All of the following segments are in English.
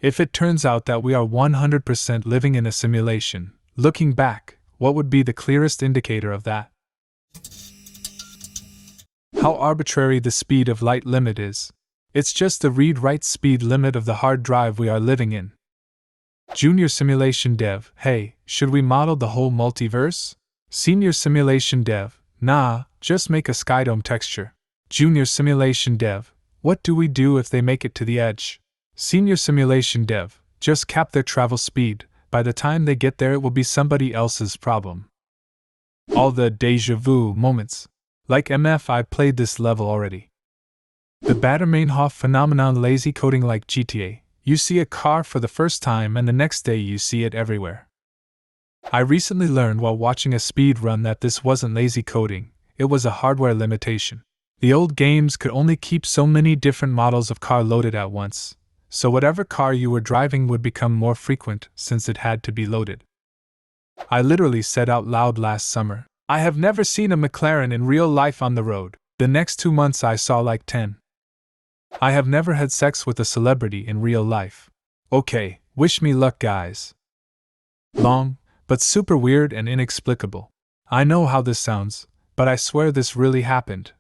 If it turns out that we are 100% living in a simulation, looking back, what would be the clearest indicator of that? How arbitrary the speed of light limit is. It's just the read-write speed limit of the hard drive we are living in. Junior Simulation Dev, hey, should we model the whole multiverse? Senior Simulation Dev, nah, just make a skydome texture. Junior Simulation Dev, what do we do if they make it to the edge? Senior Simulation Dev, just cap their travel speed. By the time they get there, it will be somebody else's problem. All the déjà vu moments. Like MF, I played this level already. The Baader-Meinhof phenomenon, lazy coding like GTA. You see a car for the first time and the next day you see it everywhere. I recently learned while watching a speed run that this wasn't lazy coding, it was a hardware limitation. The old games could only keep so many different models of car loaded at once, so whatever car you were driving would become more frequent since it had to be loaded. I literally said out loud last summer, I have never seen a McLaren in real life on the road. The next 2 months I saw like 10. I have never had sex with a celebrity in real life. Okay, wish me luck, guys. Long, but super weird and inexplicable. I know how this sounds, but I swear this really happened.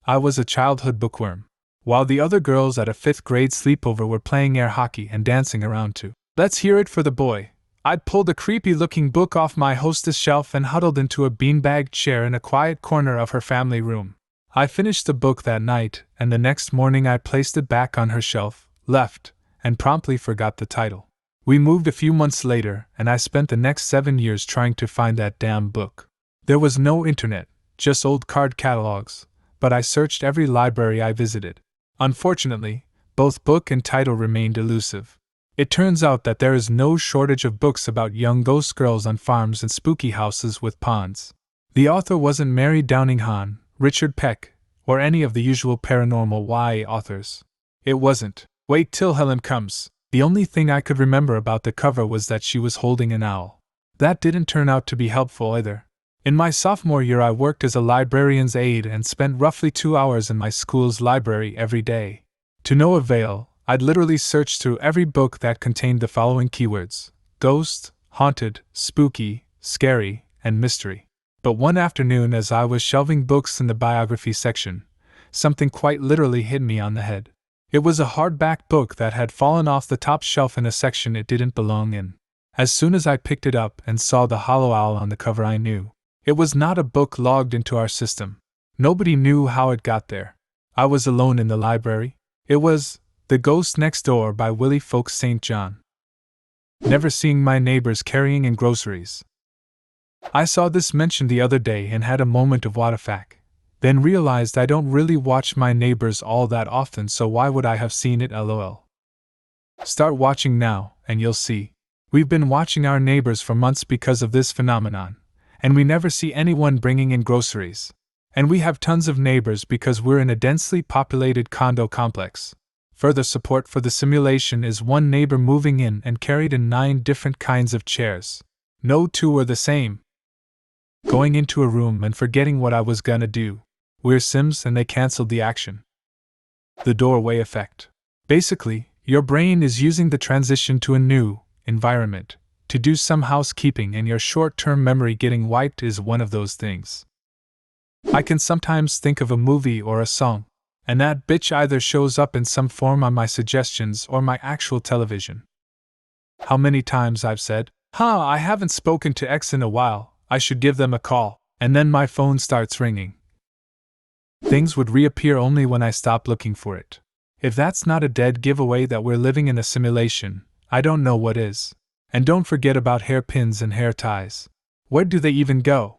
I was a childhood bookworm, while the other girls at a 5th grade sleepover were playing air hockey and dancing around to Let's Hear It for the Boy. I'd pulled a creepy-looking book off my hostess shelf and huddled into a beanbag chair in a quiet corner of her family room. I finished the book that night, and the next morning I placed it back on her shelf, left, and promptly forgot the title. We moved a few months later, and I spent the next 7 years trying to find that damn book. There was no internet, just old card catalogs, but I searched every library I visited. Unfortunately, both book and title remained elusive. It turns out that there is no shortage of books about young ghost girls on farms and spooky houses with ponds. The author wasn't Mary Downing Hahn, Richard Peck, or any of the usual paranormal YA authors. It wasn't Wait Till Helen Comes. The only thing I could remember about the cover was that she was holding an owl. That didn't turn out to be helpful either. In my sophomore year I worked as a librarian's aide and spent roughly 2 hours in my school's library every day. To no avail, I'd literally searched through every book that contained the following keywords: ghost, haunted, spooky, scary, and mystery. But one afternoon as I was shelving books in the biography section, something quite literally hit me on the head. It was a hardback book that had fallen off the top shelf in a section it didn't belong in. As soon as I picked it up and saw the hollow owl on the cover, I knew it was not a book logged into our system. Nobody knew how it got there. I was alone in the library. It was The Ghost Next Door by Willie Folks St. John. Never seeing my neighbors carrying in groceries. I saw this mentioned the other day and had a moment of what the fuck. Then realized I don't really watch my neighbors all that often, so why would I have seen it, lol. Start watching now, and you'll see. We've been watching our neighbors for months because of this phenomenon, and we never see anyone bringing in groceries. And we have tons of neighbors because we're in a densely populated condo complex. Further support for the simulation is one neighbor moving in and carried in 9 different kinds of chairs. No two were the same. Going into a room and forgetting what I was gonna do. We're Sims and they canceled the action. The doorway effect. Basically, your brain is using the transition to a new environment to do some housekeeping, and your short-term memory getting wiped is one of those things. I can sometimes think of a movie or a song, and that bitch either shows up in some form on my suggestions or my actual television. How many times I've said, I haven't spoken to X in a while, I should give them a call, and then my phone starts ringing. Things would reappear only when I stop looking for it. If that's not a dead giveaway that we're living in a simulation, I don't know what is. And don't forget about hairpins and hair ties. Where do they even go?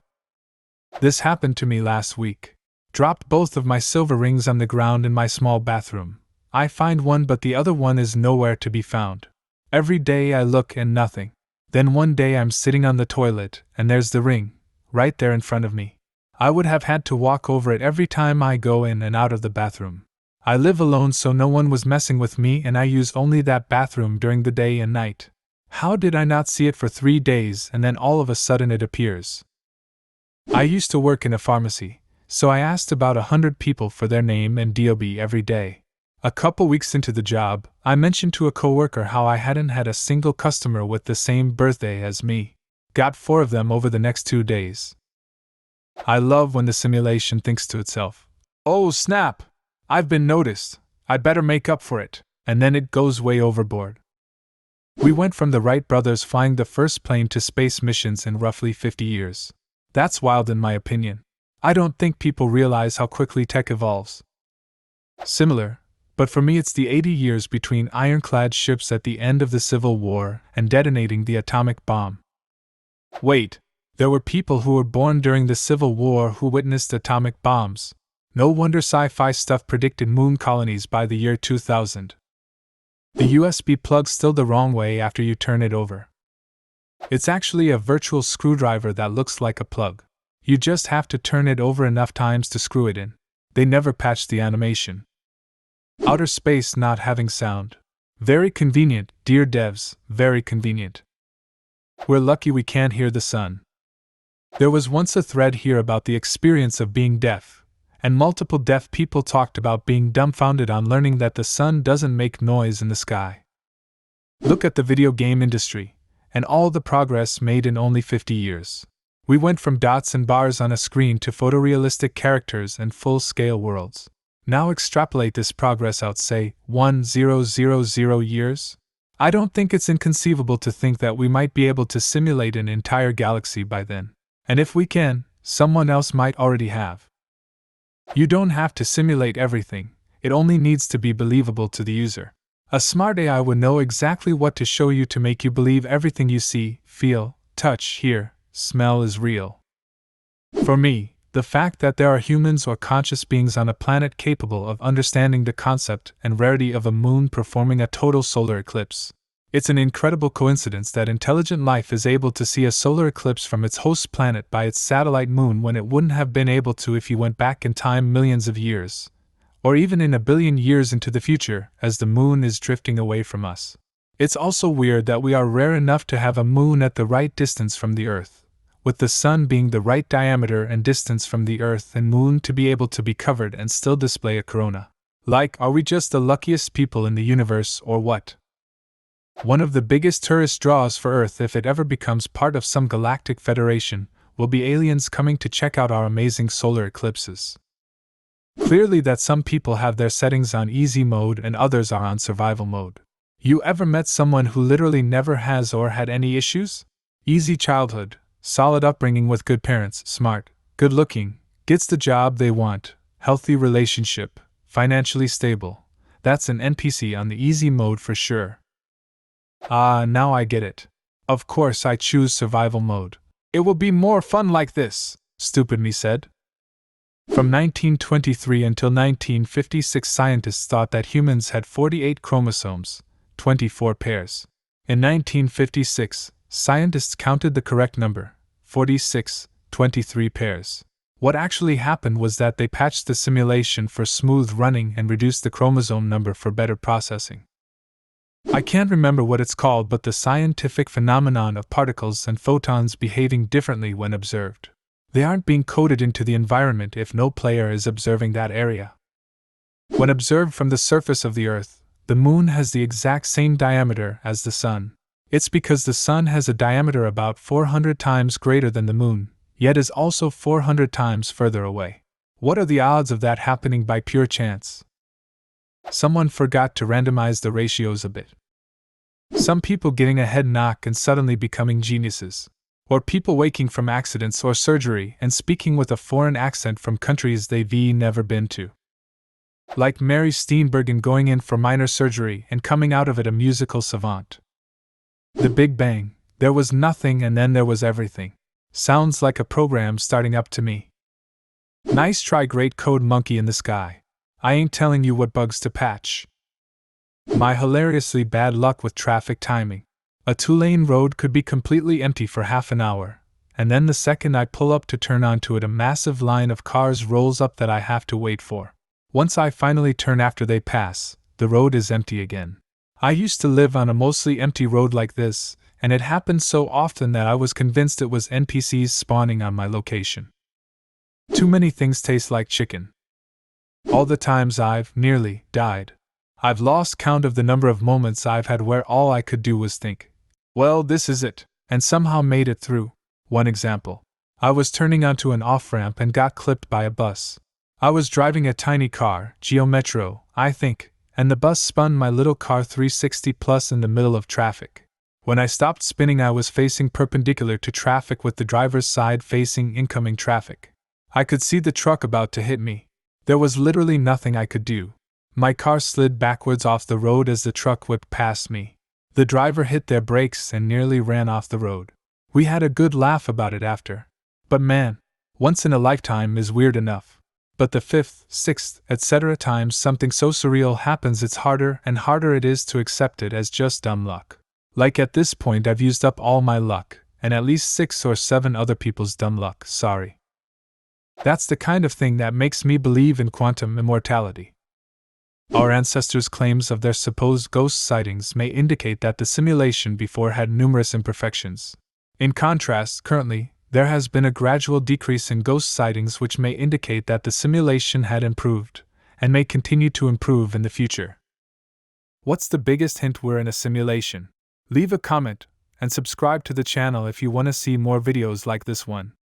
This happened to me last week. Dropped both of my silver rings on the ground in my small bathroom. I find one, but the other one is nowhere to be found. Every day I look and nothing. Then one day I'm sitting on the toilet and there's the ring, right there in front of me. I would have had to walk over it every time I go in and out of the bathroom. I live alone, so no one was messing with me, and I use only that bathroom during the day and night. How did I not see it for 3 days and then all of a sudden it appears? I used to work in a pharmacy, so I asked about 100 people for their name and DOB every day. A couple weeks into the job, I mentioned to a coworker how I hadn't had a single customer with the same birthday as me. Got 4 of them over the next 2 days. I love when the simulation thinks to itself, "Oh snap! I've been noticed. I'd better make up for it," and then it goes way overboard. We went from the Wright brothers flying the first plane to space missions in roughly 50 years. That's wild in my opinion. I don't think people realize how quickly tech evolves. Similar, but for me it's the 80 years between ironclad ships at the end of the Civil War and detonating the atomic bomb. Wait, there were people who were born during the Civil War who witnessed atomic bombs. No wonder sci-fi stuff predicted moon colonies by the year 2000. The USB plug's still the wrong way after you turn it over. It's actually a virtual screwdriver that looks like a plug. You just have to turn it over enough times to screw it in. They never patched the animation. Outer space not having sound. Very convenient, dear devs, very convenient. We're lucky we can't hear the sun. There was once a thread here about the experience of being deaf, and multiple deaf people talked about being dumbfounded on learning that the sun doesn't make noise in the sky. Look at the video game industry, and all the progress made in only 50 years. We went from dots and bars on a screen to photorealistic characters and full-scale worlds. Now extrapolate this progress out, say, 1000 years? I don't think it's inconceivable to think that we might be able to simulate an entire galaxy by then. And if we can, someone else might already have. You don't have to simulate everything, it only needs to be believable to the user. A smart AI would know exactly what to show you to make you believe everything you see, feel, touch, hear, smell is real. For me, the fact that there are humans or conscious beings on a planet capable of understanding the concept and rarity of a moon performing a total solar eclipse. It's an incredible coincidence that intelligent life is able to see a solar eclipse from its host planet by its satellite moon when it wouldn't have been able to if you went back in time millions of years, or even in a billion years into the future, as the moon is drifting away from us. It's also weird that we are rare enough to have a moon at the right distance from the Earth, with the sun being the right diameter and distance from the Earth and moon to be able to be covered and still display a corona. Like, are we just the luckiest people in the universe or what? One of the biggest tourist draws for Earth, if it ever becomes part of some galactic federation, will be aliens coming to check out our amazing solar eclipses. Clearly that some people have their settings on easy mode and others are on survival mode. You ever met someone who literally never has or had any issues? Easy childhood, solid upbringing with good parents, smart, good looking, gets the job they want, healthy relationship, financially stable. That's an NPC on the easy mode for sure. Ah, now I get it. Of course I choose survival mode. It will be more fun like this, stupid me said. From 1923 until 1956, scientists thought that humans had 48 chromosomes, 24 pairs. In 1956, scientists counted the correct number, 46, 23 pairs. What actually happened was that they patched the simulation for smooth running and reduced the chromosome number for better processing. I can't remember what it's called, but the scientific phenomenon of particles and photons behaving differently when observed. They aren't being coded into the environment if no player is observing that area. When observed from the surface of the Earth, the Moon has the exact same diameter as the Sun. It's because the Sun has a diameter about 400 times greater than the Moon, yet is also 400 times further away. What are the odds of that happening by pure chance? Someone forgot to randomize the ratios a bit. Some people getting a head knock and suddenly becoming geniuses. Or people waking from accidents or surgery and speaking with a foreign accent from countries they've never been to. Like Mary Steenburgen going in for minor surgery and coming out of it a musical savant. The Big Bang, there was nothing and then there was everything. Sounds like a program starting up to me. Nice try, great code monkey in the sky. I ain't telling you what bugs to patch. My hilariously bad luck with traffic timing. A 2-lane road could be completely empty for half an hour, and then the second I pull up to turn onto it, a massive line of cars rolls up that I have to wait for. Once I finally turn after they pass, the road is empty again. I used to live on a mostly empty road like this, and it happened so often that I was convinced it was NPCs spawning on my location. Too many things taste like chicken. All the times I've nearly died. I've lost count of the number of moments I've had where all I could do was think, well, this is it, and somehow made it through. One example. I was turning onto an off-ramp and got clipped by a bus. I was driving a tiny car, Geo Metro, I think, and the bus spun my little car 360 plus in the middle of traffic. When I stopped spinning, I was facing perpendicular to traffic with the driver's side facing incoming traffic. I could see the truck about to hit me. There was literally nothing I could do. My car slid backwards off the road as the truck whipped past me. The driver hit their brakes and nearly ran off the road. We had a good laugh about it after. But man, once in a lifetime is weird enough. But the fifth, sixth, etc. times something so surreal happens, it's harder and harder it is to accept it as just dumb luck. Like at this point I've used up all my luck, and at least 6 or 7 other people's dumb luck, sorry. That's the kind of thing that makes me believe in quantum immortality. Our ancestors' claims of their supposed ghost sightings may indicate that the simulation before had numerous imperfections. In contrast, currently, there has been a gradual decrease in ghost sightings, which may indicate that the simulation had improved, and may continue to improve in the future. What's the biggest hint we're in a simulation? Leave a comment, and subscribe to the channel if you want to see more videos like this one.